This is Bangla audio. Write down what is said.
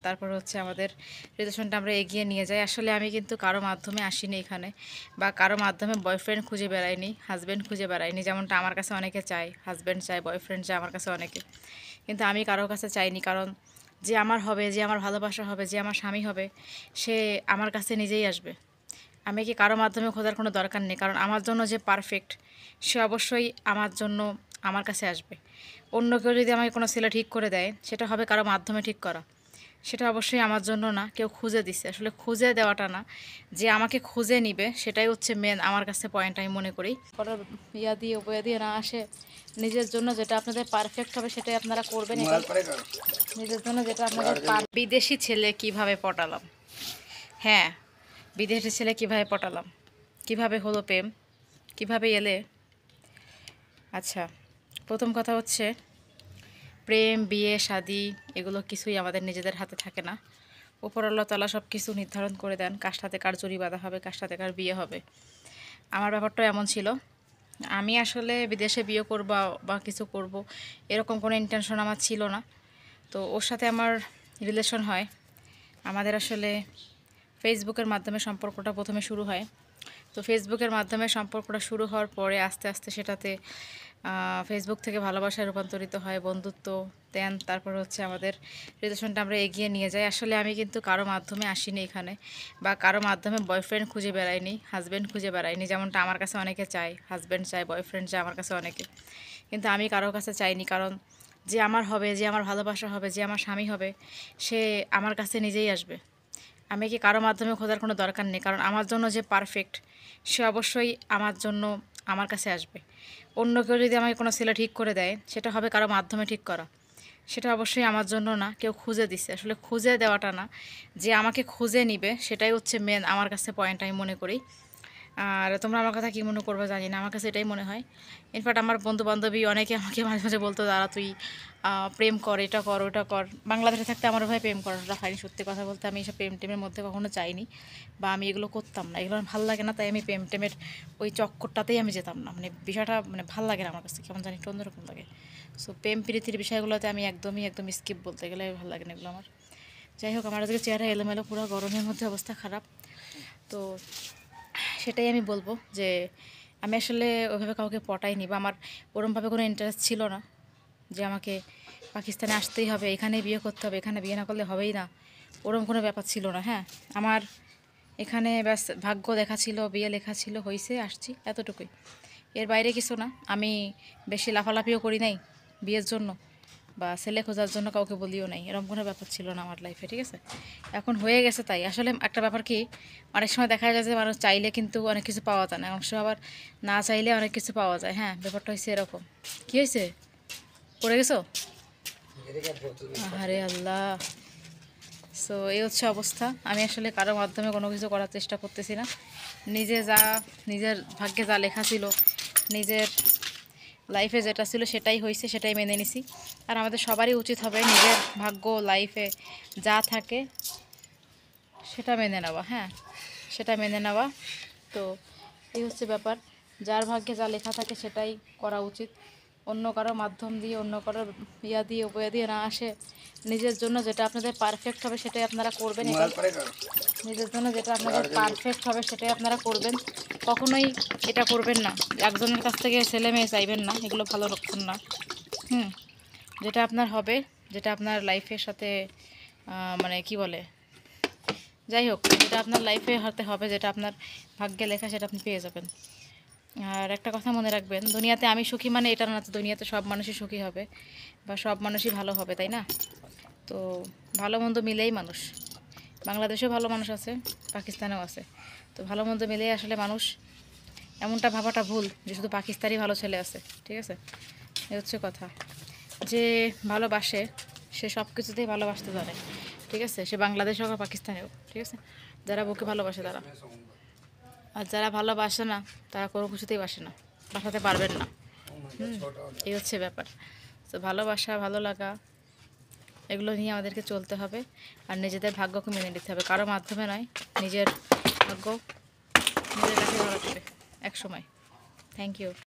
তারপর হচ্ছে আমাদের রিলেশনটা আমরা এগিয়ে নিয়ে যাই। আসলে আমি কিন্তু কারো মাধ্যমে আসিনি এখানে, বা কারো মাধ্যমে বয়ফ্রেন্ড খুঁজে বেড়াইনি, হাজব্যান্ড খুঁজে বেড়াইনি, যেমনটা আমার কাছে অনেকে চায়, হাজব্যান্ড চায়, বয়ফ্রেন্ড চায় আমার কাছে অনেকে। কিন্তু আমি কারোর কাছে চাইনি, কারণ যে আমার হবে, যে আমার ভালোবাসা হবে, যে আমার স্বামী হবে, সে আমার কাছে নিজেই আসবে। আমি কি কারো মাধ্যমে খোঁজার কোনো দরকার নেই, কারণ আমার জন্য যে পারফেক্ট সে অবশ্যই আমার জন্য আমার কাছে আসবে। অন্য কেউ যদি আমাকে কোনো ছেলে ঠিক করে দেয়, সেটা হবে কারো মাধ্যমে ঠিক করা, সেটা অবশ্যই আমার জন্য না, কেউ খুঁজে দিচ্ছে। আসলে খুঁজে দেওয়াটা না, যে আমাকে খুঁজে নিবে সেটাই হচ্ছে মেন আমার কাছে পয়েন্ট আমি মনে করি। কোনো ইয়া দিয়ে বয়া দিয়ে না আসে, নিজের জন্য যেটা আপনাদের পারফেক্ট হবে সেটাই আপনারা করবেন। এটা নিজের জন্য যেটা আপনাদের বিদেশি ছেলে কিভাবে পটালাম, হ্যাঁ, বিদেশি ছেলে কিভাবে পটালাম, কিভাবে হলো প্রেম, কিভাবে এলে। আচ্ছা, প্রথম কথা হচ্ছে প্রেম, বিয়ে, শাদি এগুলো কিছুই আমাদের নিজেদের হাতে থাকে না। উপর আল্লাহ তাআলা সব কিছু নির্ধারণ করে দেন, কার সাথে কার জড়ি বাঁধা হবে, কার সাথে কার বিয়ে হবে। আমার ব্যাপারটাও এমন ছিল। আমি আসলে বিদেশে বিয়ে করব বা কিছু করব এরকম কোনো ইন্টেনশন আমার ছিল না। তো ওর সাথে আমার রিলেশন হয়। আমাদের আসলে ফেসবুকের মাধ্যমে সম্পর্কটা প্রথমে শুরু হয়। তো ফেসবুকের মাধ্যমে সম্পর্কটা শুরু হওয়ার পরে আস্তে আস্তে সেটাতে ফেসবুক থেকে ভালোবাসায় রূপান্তরিত হয়, বন্ধুত্ব দেন, তারপর হচ্ছে আমাদের রিলেশনটা আমরা এগিয়ে নিয়ে যাই। আসলে আমি কিন্তু কারো মাধ্যমে আসিনি এখানে, বা কারো মাধ্যমে বয়ফ্রেন্ড খুঁজে বেড়াইনি, হাজব্যান্ড খুঁজে বেড়াইনি, যেমনটা আমার কাছে অনেকে চায়, হাজব্যান্ড চায়, বয়ফ্রেন্ড চায় আমার কাছে অনেকে। কিন্তু আমি কারোর কাছে চাইনি, কারণ যে আমার হবে, যে আমার ভালোবাসা হবে, যে আমার স্বামী হবে, সে আমার কাছে নিজেই আসবে। আমি কি কারো মাধ্যমে খোঁজার কোনো দরকার নেই, কারণ আমার জন্য যে পারফেক্ট সে অবশ্যই আমার জন্য আমার কাছে আসবে। অন্য কেউ যদি আমাকে কোনো ছেলে ঠিক করে দেয়, সেটা হবে কারো মাধ্যমে ঠিক করা, সেটা অবশ্যই আমার জন্য না, কেউ খুঁজে দিচ্ছে। আসলে খুঁজে দেওয়াটা না, যে আমাকে খুঁজে নিবে সেটাই হচ্ছে মেন আমার কাছে পয়েন্ট আমি মনে করি। আর তোমরা আমার কথা কী মনে করবে জানি না, আমার কাছে এটাই মনে হয়। ইনফ্যাক্ট আমার বন্ধু বান্ধবী অনেকে আমাকে মাঝে মাঝে বলতো, দাঁড়া তুই প্রেম কর, এটা কর, ওটা কর। বাংলাদেশে থাকতে আমার ভাই প্রেম করাটা হয়নি, সত্যি কথা বলতে আমি এসব প্রেম টেমের মধ্যে কখনো চাইনি, বা আমি এগুলো করতাম না, এগুলো আমার ভালো লাগে না, তাই আমি প্রেম টেমের ওই চক্করটাতেই আমি যেতাম না। মানে বিষয়টা মানে ভালো লাগে না আমার কাছে, কেমন জানি একটু অন্যরকম লাগে। সো প্রেম প্রীতির বিষয়গুলোতে আমি একদম স্কিপ, বলতে গেলে ভালো লাগে না এগুলো আমার। যাই হোক, আমার আজকে চেহারা এলোমেলো, পুরো গরমের মধ্যে অবস্থা খারাপ। তো সেটাই আমি বলবো যে আমি আসলে ওইভাবে কাউকে পটাইনি, বা আমার ওরমভাবে কোনো ইন্টারেস্ট ছিল না যে আমাকে পাকিস্তানে আসতেই হবে, এখানেই বিয়ে করতে হবে, এখানে বিয়ে না করলে হবেই না, ওরম কোনো ব্যাপার ছিল না। হ্যাঁ, আমার এখানে ব্যাস ভাগ্য দেখা ছিল, বিয়ে লেখা ছিল, হয়েছে, আসছি, এতটুকুই, এর বাইরে কিছু না। আমি বেশি লাফালাফিও করি নাই বিয়ের জন্য, বা ছেলে খোঁজার জন্য কাউকে বলিও নাই, এরকম কোনো ব্যাপার ছিল না আমার লাইফে, ঠিক আছে। এখন হয়ে গেছে তাই। আসলে একটা ব্যাপার কি, অনেক সময় দেখা যায় যে মানুষ চাইলে কিন্তু অনেক কিছু পাওয়া যায় না, অনেক সময় আবার না চাইলে অনেক কিছু পাওয়া যায়। হ্যাঁ, ব্যাপারটা হয়েছে এরকম। কী হয়েছে, পড়ে গেছো? আরে আল্লাহ। সো এই হচ্ছে অবস্থা। আমি আসলে কারোর মাধ্যমে কোনো কিছু করার চেষ্টা করতেছি না। নিজের ভাগ্যে যা লেখা ছিল, নিজের লাইফে যেটা ছিল সেটাই হয়েছে, সেটাই মেনে নিছি। আর আমাদের সবারই উচিত হবে নিজের ভাগ্য, লাইফে যা থাকে সেটা মেনে নেওয়া। হ্যাঁ, সেটা মেনে নেওয়া। তো এই হচ্ছে ব্যাপার, যার ভাগ্যে যা লেখা থাকে সেটাই করা উচিত। অন্য কারো মাধ্যম দিয়ে, অন্য কারো ইয়া দিয়ে বয়া দিয়ে না আসে, নিজের জন্য যেটা আপনাদের পারফেক্ট হবে সেটাই আপনারা করবেন। এটা নিজের জন্য যেটা আপনাদের পারফেক্ট হবে সেটাই আপনারা করবেন। কখনোই এটা করবেন না, একজনের কাছ থেকে ছেলে মেয়ে চাইবেন না, এগুলো ভালো লক্ষণ না। যেটা আপনার হবে, যেটা আপনার লাইফের সাথে মানে কি বলে, যাই হোক, যেটা আপনার লাইফে হতে হবে, যেটা আপনার ভাগ্যে লেখা, সেটা আপনি পেয়ে যাবেন। আর একটা কথা মনে রাখবেন, দুনিয়াতে আমি সুখী মানে এটা না দুনিয়াতে সব মানুষই সুখী হবে বা সব মানুষই ভালো হবে, তাই না? তো ভালো মন্দ মিলেই মানুষ। বাংলাদেশেও ভালো মানুষ আছে, পাকিস্তানেও আছে। তো ভালো মন্দ মিলেই আসলে মানুষ। এমনটা ভাবাটা ভুল যে শুধু পাকিস্তানি ভালো ছেলে আছে, ঠিক আছে। এ হচ্ছে কথা। যে ভালোবাসে সে সব কিছুতেই ভালোবাসতে জানে, ঠিক আছে, সে বাংলাদেশ হোক বা পাকিস্তানে হোক, ঠিক আছে। যারা বুকে ভালোবাসে তারা, আর যারা ভালোবাসে না তারা কোনো কিছুতেই বাসে না, বাসাতে পারবেন না। এই হচ্ছে ব্যাপার। তো ভালোবাসা, ভালো লাগা এগুলো নিয়ে আমাদেরকে চলতে হবে, আর নিজেদের ভাগ্যকে মেনে নিতে হবে, কারো মাধ্যমে নয়। নিজের ভাগ্য নিজের কাছে ধরা দেবে এক সময়। Thank you.